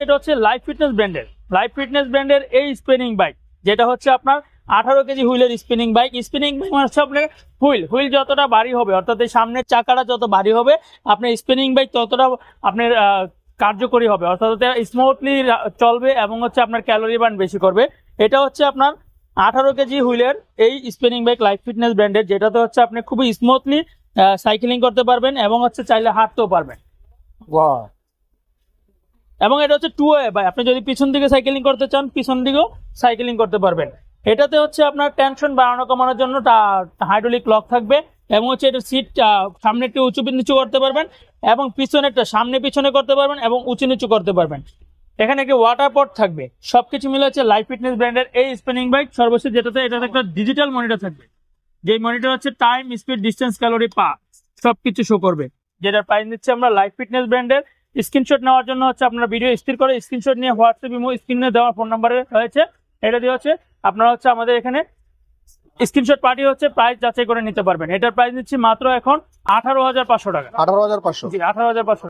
এটা হচ্ছে life fitness ব্র্যান্ডের এই স্পিনিং বাইক, যেটা হচ্ছে আপনার 18 কেজি হুইলের স্পিনিং বাইক মানে হচ্ছে আপনার হুইল যতটা ভারী হবে, অর্থাৎ এই সামনের চাকাটা যত ভারী হবে আপনার স্পিনিং বাইক ততটা আপনার কার্যকরী হবে, অর্থাৎ স্মুথলি চলবে এবং হচ্ছে আপনার ক্যালোরি বার্ন বেশি করবে। এটা হচ্ছে আপনার 18 কেজি হুইলের এই স্পিনিং বাইক লাইফ ফিটনেস ব্র্যান্ডের, যেটাতে হচ্ছে আপনি খুবই স্মুথলি সাইক্লিং করতে পারবেন এবং হচ্ছে চাইলে হাঁটতেও পারবেন। ওয়াও, এবং এটা হচ্ছে 2 ওয়ে ভাই, আপনি যদি পিছন দিকে সাইক্লিং করতে চান পিছন দিকেও সাইক্লিং করতে পারবেন। এটাতে হচ্ছে আপনার টেনশন বাড়ানো কমানোর জন্য হাইড্রোলিক লক থাকবে এবং হচ্ছে এটা সিট সামনে একটু উঁচু নিচু করতে পারবেন এবং পিছনেরটা সামনে পিছনে করতে পারবেন এবং উঁচু নিচু করতে পারবেন। এখানে একটি ওয়াটার পট থাকবে। সবকিছু মিলে হচ্ছে লাইফ ফিটনেস ব্র্যান্ডের এই স্পিনিং বাইক সর্বশেষ, যেটাতে এটাতে একটা ডিজিটাল মনিটর থাকবে, যে মনিটর হচ্ছে টাইম, স্পিড, ডিস্টেন্স, ক্যালোরি, সবকিছু শো করবে। যেটার প্রাইস দিচ্ছে আমরা লাইফ ফিটনেস ব্র্যান্ডের। স্ক্রিনশট নেওয়ার জন্য হচ্ছে আপনারা ভিডিও স্থির করে স্ক্রিনশট নিয়ে হোয়াটসঅ্যাপ ইমো স্ক্রিনে দেওয়া ফোন নাম্বারে রয়েছে, এটা দিয়ে হচ্ছে আপনারা হচ্ছে আমাদের এখানে স্ক্রিনশট পাঠিয়ে হচ্ছে প্রাইস যাচাই করে নিতে পারবেন। এটার প্রাইস নিচ্ছি মাত্র এখন 18,500 টাকা। 18,500। জি, 18,500।